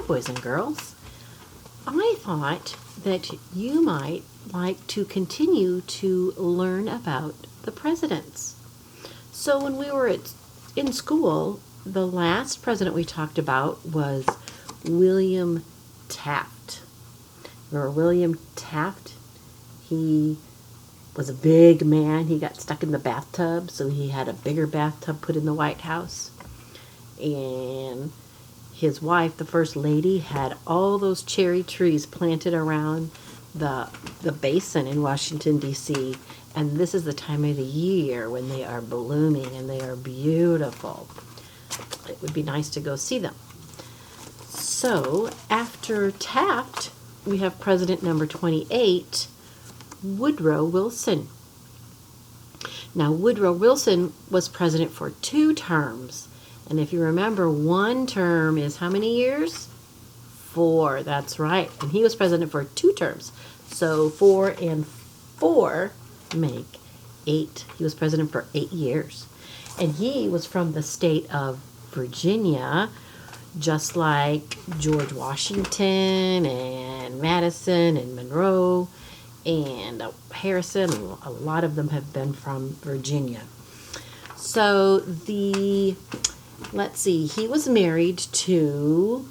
boys and girls. I thought that you might like to continue to learn about the presidents. So when we were in school, the last president we talked about was William Taft. Remember William Taft? He was a big man. He got stuck in the bathtub, so he had a bigger bathtub put in the White House. And his wife, the first lady, had all those cherry trees planted around the basin in Washington, D.C. And this is the time of the year when they are blooming and they are beautiful. It would be nice to go see them. So after Taft, we have president number 28, Woodrow Wilson. Now, Woodrow Wilson was president for 2 terms. And if you remember, 1 term is how many years? 4, that's right. And he was president for 2 terms. So 4 and 4 make 8. He was president for 8 years. And he was from the state of Virginia, just like George Washington and Madison and Monroe and Harrison. A lot of them have been from Virginia. So let's see, he was married to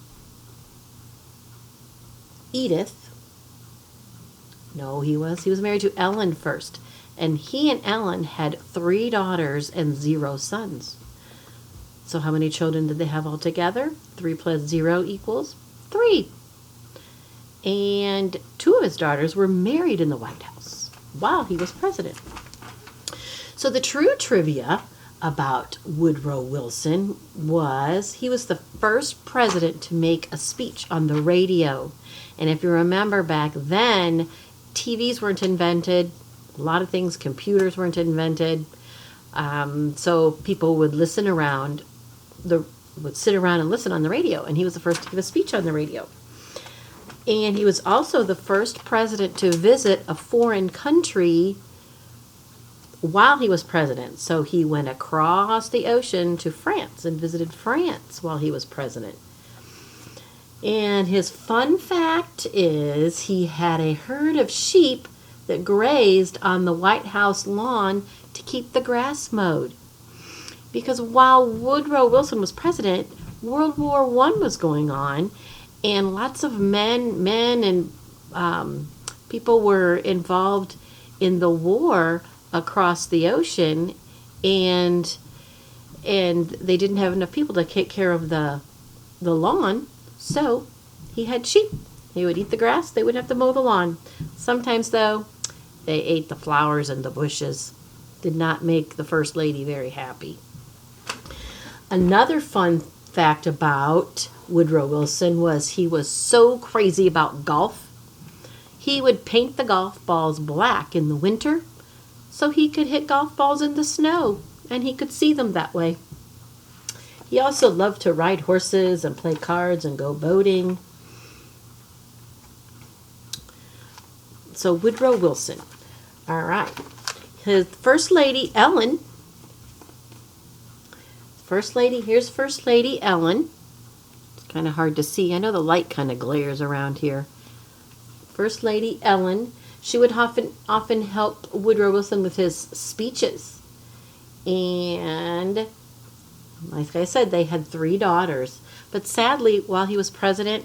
Edith. No, he was married to Ellen first. And he and Ellen had 3 daughters and 0 sons. So how many children did they have altogether? 3 plus 0 equals 3. And 2 of his daughters were married in the White House while he was president. So the true trivia about Woodrow Wilson was he was the first president to make a speech on the radio. And if you remember back then, TVs weren't invented. A lot of things, computers weren't invented. So people would sit around and listen on the radio. And he was the first to give a speech on the radio. And he was also the first president to visit a foreign country while he was president. So he went across the ocean to France and visited France while he was president. And his fun fact is he had a herd of sheep that grazed on the White House lawn to keep the grass mowed. Because while Woodrow Wilson was president, World War I was going on, and lots of men and people were involved in the war across the ocean, and they didn't have enough people to take care of the lawn, so he had sheep. He would eat the grass, they wouldn't have to mow the lawn. Sometimes, though, they ate the flowers and the bushes. Did not make the First Lady very happy. Another fun fact about Woodrow Wilson was he was so crazy about golf. He would paint the golf balls black in the winter so he could hit golf balls in the snow, and he could see them that way. He also loved to ride horses and play cards and go boating. So Woodrow Wilson. All right. His First Lady, Ellen. Here's First Lady Ellen. It's kind of hard to see. I know the light kind of glares around here. First Lady Ellen. She would often help Woodrow Wilson with his speeches. And like I said, they had 3 daughters. But sadly, while he was president,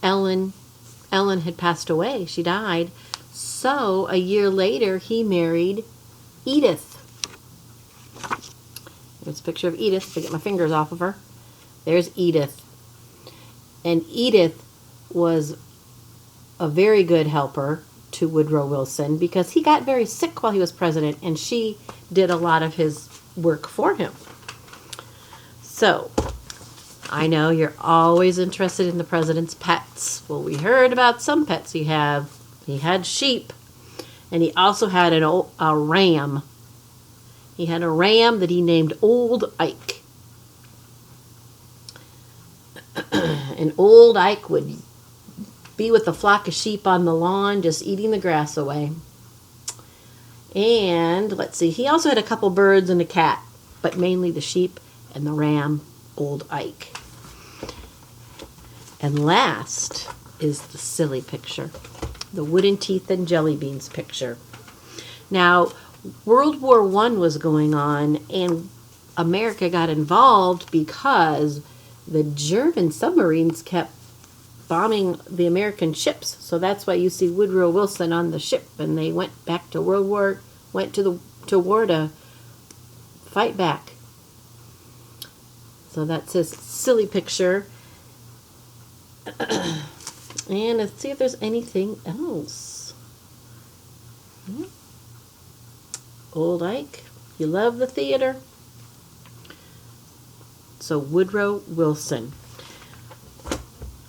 Ellen had passed away. She died. So a year later, he married Edith. There's a picture of Edith to get my fingers off of her. There's Edith. And Edith was a very good helper to Woodrow Wilson because he got very sick while he was president, and she did a lot of his work for him. So, I know you're always interested in the president's pets. Well, we heard about some pets he had. He had sheep, and he also had a ram. He had a ram that he named Old Ike. And Old Ike would be with a flock of sheep on the lawn, just eating the grass away. And let's see, he also had a couple birds and a cat, but mainly the sheep and the ram, Old Ike. And last is the silly picture, the wooden teeth and jelly beans picture. Now, World War I was going on, and America got involved because the German submarines kept bombing the American ships. So that's why you see Woodrow Wilson on the ship, and they went back to war to fight back. So that's his silly picture. And let's see if there's anything else. Old Ike, you love the theater. So Woodrow Wilson.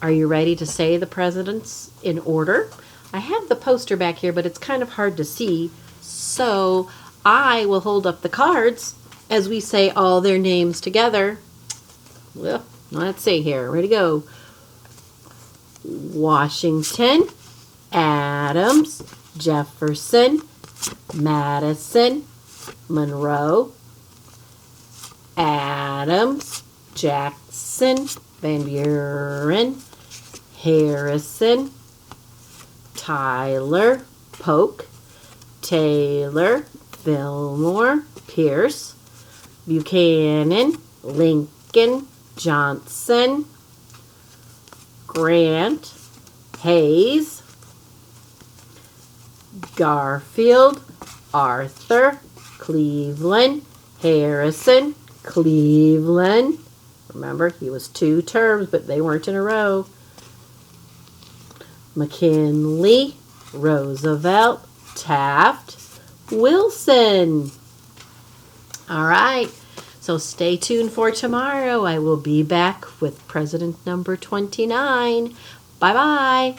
Are you ready to say the presidents in order? I have the poster back here, but it's kind of hard to see. So I will hold up the cards as we say all their names together. Well, let's see here. Ready to go. Washington, Adams, Jefferson, Madison, Monroe, Adams, Jackson, Van Buren, Harrison, Tyler, Polk, Taylor, Fillmore, Pierce, Buchanan, Lincoln, Johnson, Grant, Hayes, Garfield, Arthur, Cleveland, Harrison, Cleveland. Remember, he was 2 terms, but they weren't in a row. McKinley, Roosevelt, Taft, Wilson. All right. So stay tuned for tomorrow. I will be back with President number 29. Bye-bye.